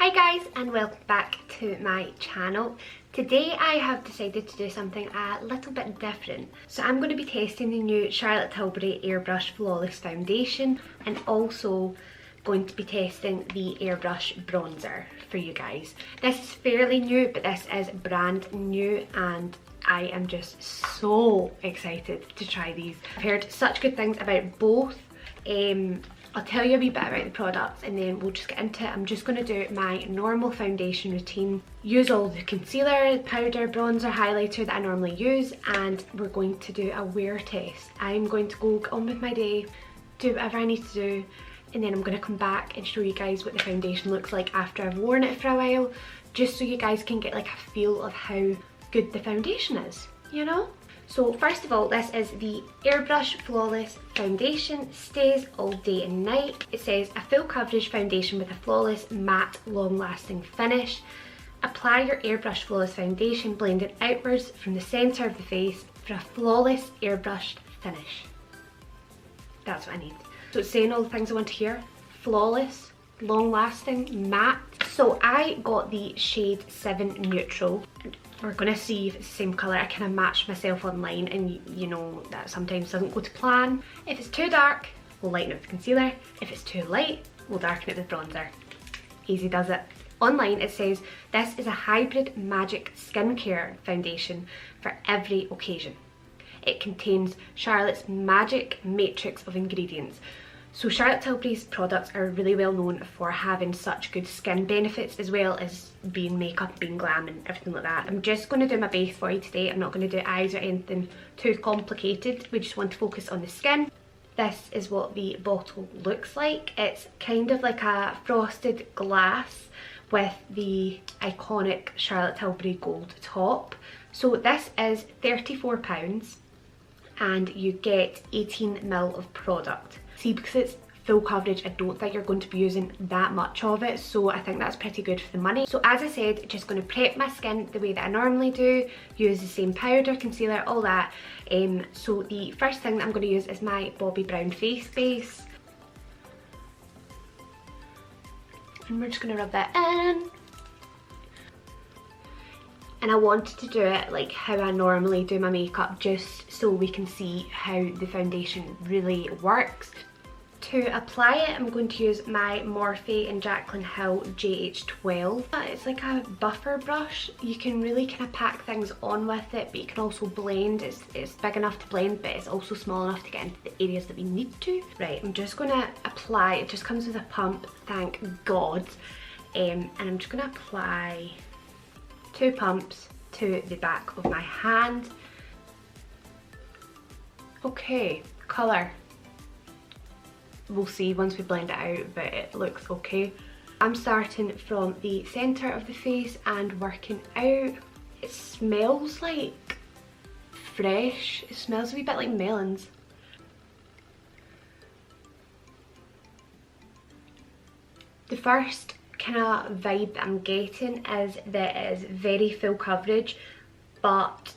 Hi guys and welcome back to my channel. Today I have decided to do something a little bit different. So I'm going to be testing the new Charlotte Tilbury Airbrush Flawless Foundation and also going to be testing the Airbrush bronzer for you guys. This is fairly new, but this is brand new and I am just so excited to try these. I've heard such good things about both. I'll tell you a wee bit about the products and then we'll just get into it. I'm just going to do my normal foundation routine, use all the concealer, powder, bronzer, highlighter that I normally use, and we're going to do a wear test. I'm going to go on with my day, do whatever I need to do, and then I'm going to come back and show you guys what the foundation looks like after I've worn it for a while, just so you guys can get like a feel of how good the foundation is, you know? So first of all, this is the Airbrush Flawless Foundation, stays all day and night. It says a full coverage foundation with a flawless, matte, long-lasting finish. Apply your Airbrush Flawless Foundation blended outwards from the centre of the face for a flawless airbrushed finish. That's what I need. So it's saying all the things I want to hear. Flawless, long-lasting, matte. So I got the shade 7 Neutral. We're going to see if it's the same colour. I kind of matched myself online and you know that sometimes doesn't go to plan. If it's too dark, we'll lighten it with concealer. If it's too light, we'll darken it with bronzer. Easy does it. Online it says, this is a hybrid magic skincare foundation for every occasion. It contains Charlotte's magic matrix of ingredients. So Charlotte Tilbury's products are really well known for having such good skin benefits as well as being makeup, being glam and everything like that. I'm just going to do my base for you today. I'm not going to do eyes or anything too complicated. We just want to focus on the skin. This is what the bottle looks like. It's kind of like a frosted glass with the iconic Charlotte Tilbury gold top. So this is £34 and you get 18ml of product. See, because it's full coverage, I don't think you're going to be using that much of it, so I think that's pretty good for the money. So as I said, just going to prep my skin the way that I normally do, use the same powder, concealer, all that. So the first thing that I'm going to use is my Bobbi Brown face base. And we're just going to rub that in. And I wanted to do it like how I normally do my makeup, just so we can see how the foundation really works. To apply it, I'm going to use my Morphe and Jaclyn Hill JH12. It's like a buffer brush. You can really kind of pack things on with it, but you can also blend. It's big enough to blend, but it's also small enough to get into the areas that we need to. Right, I'm just going to apply. It just comes with a pump, thank God. And I'm just going to apply 2 pumps to the back of my hand. Okay, colour. We'll see once we blend it out, but it looks okay. I'm starting from the centre of the face and working out. It smells like fresh. It smells a wee bit like melons. The first kind of vibe that I'm getting is that it is very full coverage but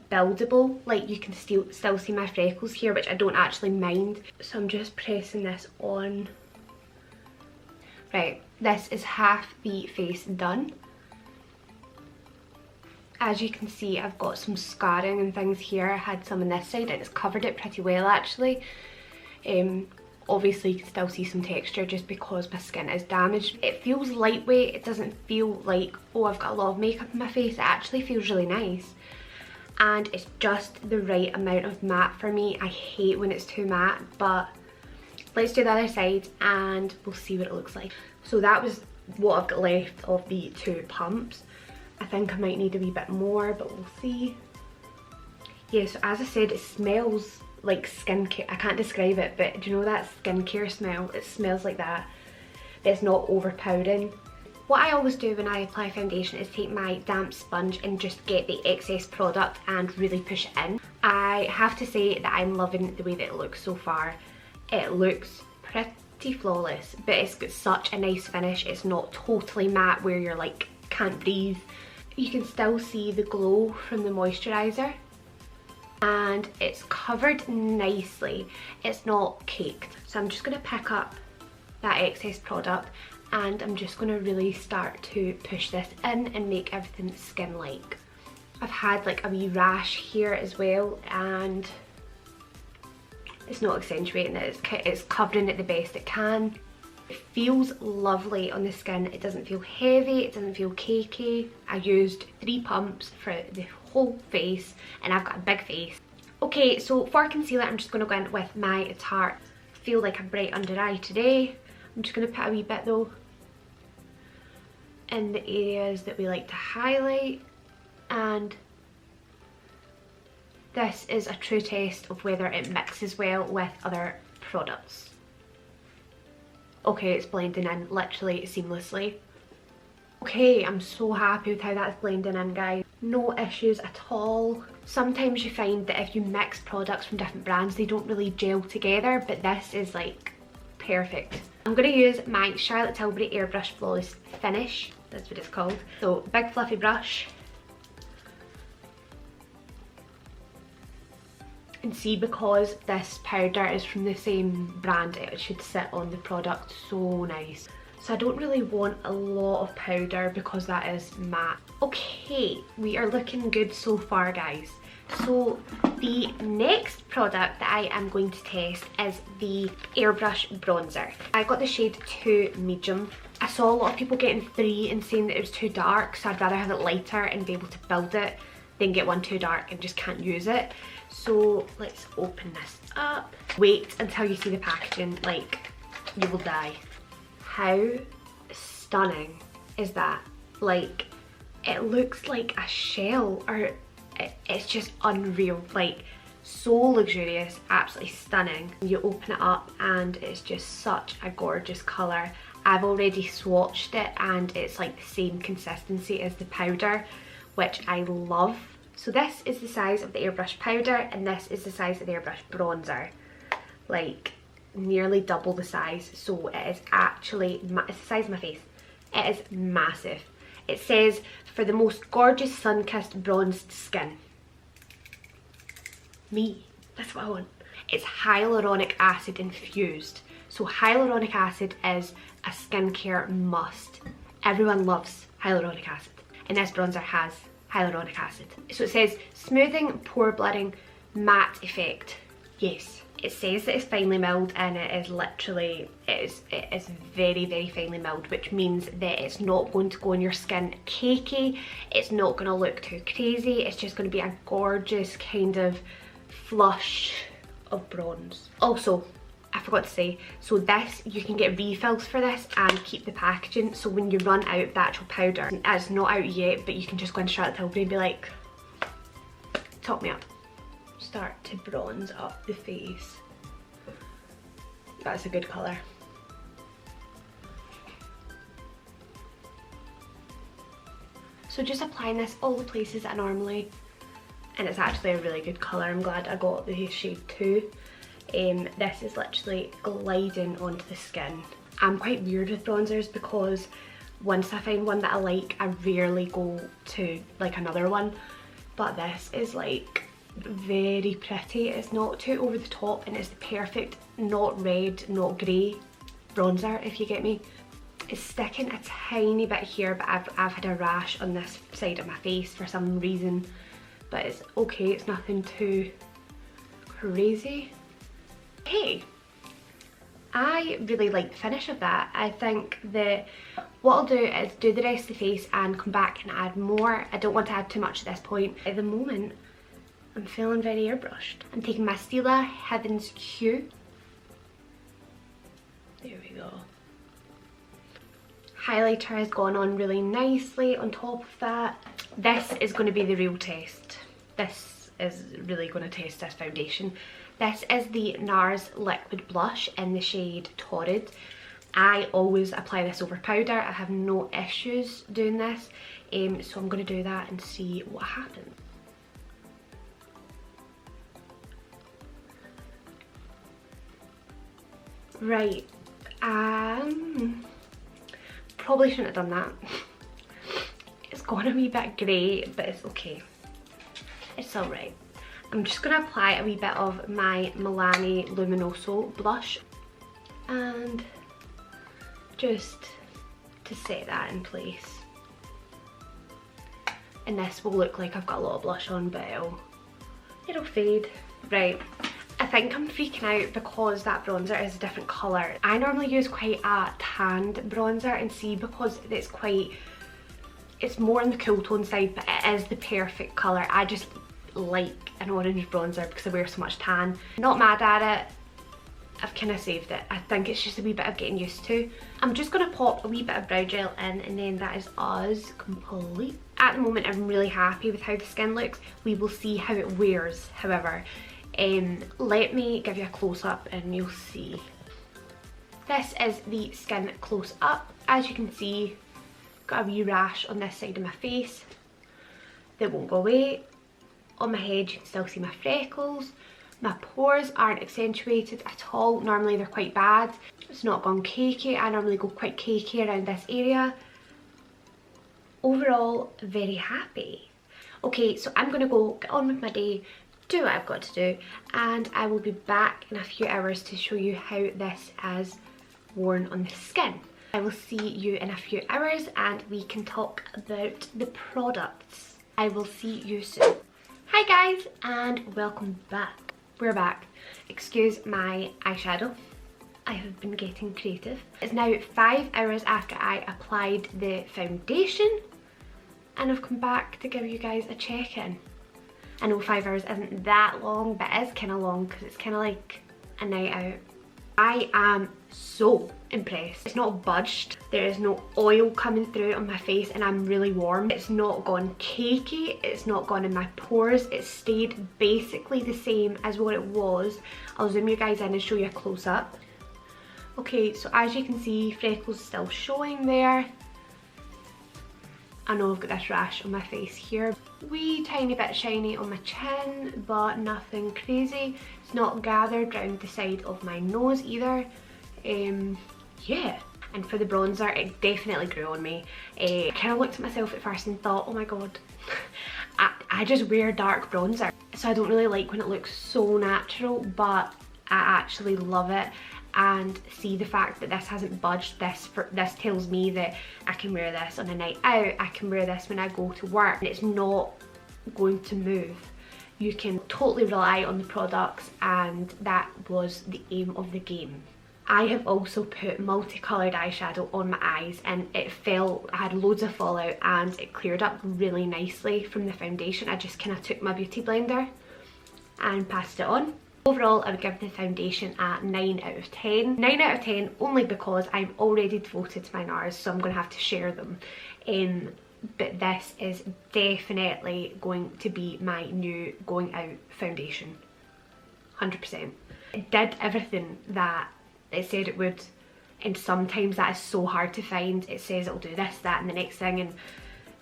buildable. Like you can still see my freckles here, which I don't actually mind. So I'm just pressing this on. Right, this is half the face done. As you can see, I've got some scarring and things here. I had some on this side and it's covered it pretty well actually. Obviously you can still see some texture just because my skin is damaged. It feels lightweight. It doesn't feel like, oh, I've got a lot of makeup on my face. It actually feels really nice. And it's just the right amount of matte for me. I hate when it's too matte, but let's do the other side and we'll see what it looks like. So that was what I've got left of the 2 pumps. I think I might need a wee bit more, but we'll see. Yeah, so as I said, it smells like skincare. I can't describe it, but do you know that skincare smell? It smells like that. It's not overpowering. What I always do when I apply foundation is take my damp sponge and just get the excess product and really push it in. I have to say that I'm loving the way that it looks so far. It looks pretty flawless, but it's got such a nice finish. It's not totally matte where you're like can't breathe. You can still see the glow from the moisturiser. And it's covered nicely. It's not caked. So I'm just going to pick up that excess product and I'm just going to really start to push this in and make everything skin-like. I've had like a wee rash here as well, and it's not accentuating it, it's covering it the best it can. It feels lovely on the skin, it doesn't feel heavy, it doesn't feel cakey. I used 3 pumps for the whole face, and I've got a big face. Okay, so for concealer, I'm just going to go in with my Tarte Feel Like a Bright Under Eye today. I'm just going to put a wee bit though in the areas that we like to highlight, and this is a true test of whether it mixes well with other products. Okay, it's blending in literally seamlessly. Okay, I'm so happy with how that's blending in, guys. No issues at all. Sometimes you find that if you mix products from different brands, they don't really gel together, but this is like perfect. I'm going to use my Charlotte Tilbury Airbrush Flawless Finish. That's what it's called. So, big fluffy brush. And see, because this powder is from the same brand, it should sit on the product so nice. So I don't really want a lot of powder because that is matte. Okay, we are looking good so far, guys. So the next product that I am going to test is the Airbrush bronzer. I got the shade 2 medium. I saw a lot of people getting 3 and saying that it was too dark, so I'd rather have it lighter and be able to build it than get one too dark and just can't use it. So let's open this up. Wait until you see the packaging, like you will die. How stunning is that? Like, it looks like a shell, or it's just unreal, like so luxurious, absolutely stunning. You open it up and it's just such a gorgeous colour. I've already swatched it and it's like the same consistency as the powder, which I love. So this is the size of the airbrush powder and this is the size of the airbrush bronzer. Like nearly double the size, so it is actually, it's the size of my face. It is massive. It says, for the most gorgeous sun-kissed bronzed skin. Me, that's what I want. It's hyaluronic acid infused. So hyaluronic acid is a skincare must. Everyone loves hyaluronic acid, and this bronzer has hyaluronic acid. So it says, smoothing, pore blurring, matte effect. Yes. It says that it's finely milled, and it is literally, it is very, very finely milled, which means that it's not going to go on your skin cakey, it's not going to look too crazy, it's just going to be a gorgeous kind of flush of bronze. Also, I forgot to say, so this, you can get refills for this and keep the packaging, so when you run out of the actual powder, it's not out yet, but you can just go into Charlotte Tilbury and be like, top me up. Start to bronze up the face. That's a good colour. So just applying this all the places that I normally, and it's actually a really good colour. I'm glad I got the shade 2. This is literally gliding onto the skin. I'm quite weird with bronzers because once I find one that I like, I rarely go to like another one, but this is like very pretty. It's not too over the top and it's the perfect not red, not grey bronzer, if you get me. It's sticking a tiny bit here, but I've had a rash on this side of my face for some reason, but it's okay, it's nothing too crazy. Hey, I really like the finish of that. I think that what I'll do is do the rest of the face and come back and add more. I don't want to add too much at this point. At the moment, I'm feeling very airbrushed. I'm taking my Stila Heaven's Hue. There we go. Highlighter has gone on really nicely on top of that. This is going to be the real test. This is really going to test this foundation. This is the NARS Liquid Blush in the shade Torrid. I always apply this over powder. I have no issues doing this. So I'm going to do that and see what happens. Right, probably shouldn't have done that. It's gone a wee bit grey, but it's okay. It's alright. I'm just going to apply a wee bit of my Milani Luminoso blush and just to set that in place. And this will look like I've got a lot of blush on, but it'll fade. Right, I think I'm freaking out because that bronzer is a different colour. I normally use quite a tanned bronzer, and see, because it's more on the cool tone side, but it is the perfect colour. I just like an orange bronzer because I wear so much tan. Not mad at it. I've kind of saved it. I think it's just a wee bit of getting used to. I'm just going to pop a wee bit of brow gel in, and then that is us complete. At the moment I'm really happy with how the skin looks. We will see how it wears, however. Let me give you a close up and you'll see. This is the skin close up. As you can see, got a wee rash on this side of my face that won't go away. On my head you can still see my freckles. My pores aren't accentuated at all. Normally they're quite bad. It's not gone cakey. I normally go quite cakey around this area. Overall, very happy. Okay, so I'm gonna go get on with my day, do what I've got to do, and I will be back in a few hours to show you how this has worn on the skin. I will see you in a few hours and we can talk about the products. I will see you soon. Hi guys, and welcome back. We're back. Excuse my eyeshadow. I have been getting creative. It's now 5 hours after I applied the foundation, and I've come back to give you guys a check-in. I know 5 hours isn't that long, but it is kind of long because it's kind of like a night out. I am so impressed. It's not budged. There is no oil coming through on my face, and I'm really warm. It's not gone cakey. It's not gone in my pores. It stayed basically the same as what it was. I'll zoom you guys in and show you a close-up. Okay, so as you can see, freckles still showing there. I know I've got this rash on my face here. Wee tiny bit shiny on my chin, but nothing crazy. It's not gathered round the side of my nose either. Yeah. And for the bronzer, it definitely grew on me. I kind of looked at myself at first and thought, oh my god, I just wear dark bronzer. So I don't really like when it looks so natural, but I actually love it. And see, the fact that this hasn't budged, this tells me that I can wear this on a night out, I can wear this when I go to work, and it's not going to move. You can totally rely on the products, and that was the aim of the game. I have also put multicoloured eyeshadow on my eyes, and I had loads of fallout, and it cleared up really nicely from the foundation. I just kind of took my beauty blender and passed it on. Overall, I would give the foundation a 9 out of 10. 9 out of 10 only because I'm already devoted to my NARS, so I'm going to have to share them. But this is definitely going to be my new going out foundation. 100%. It did everything that it said it would, and sometimes that is so hard to find. It says it'll do this, that and the next thing, and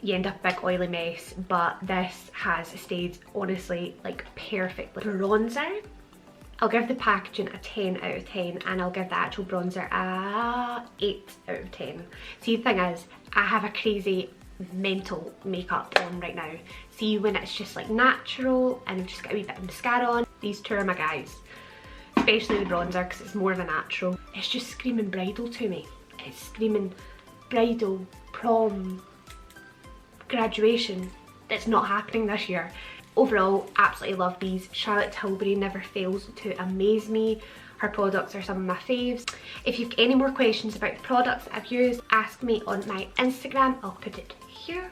you end up a big oily mess, but this has stayed honestly like perfectly. Bronzer, I'll give the packaging a 10 out of 10, and I'll give the actual bronzer a 8 out of 10. See, the thing is, I have a crazy mental makeup on right now. See, when it's just like natural and I've just got a wee bit of mascara on, these two are my guys. Especially the bronzer because it's more of a natural. It's just screaming bridal to me. It's screaming bridal, prom, graduation. That's not happening this year. Overall, absolutely love these. Charlotte Tilbury never fails to amaze me. Her products are some of my faves. If you've any more questions about the products I've used, ask me on my Instagram. I'll put it here.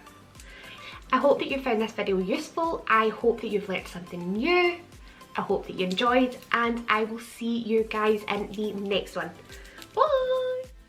I hope that you found this video useful. I hope that you've learned something new. I hope that you enjoyed, and I will see you guys in the next one. Bye!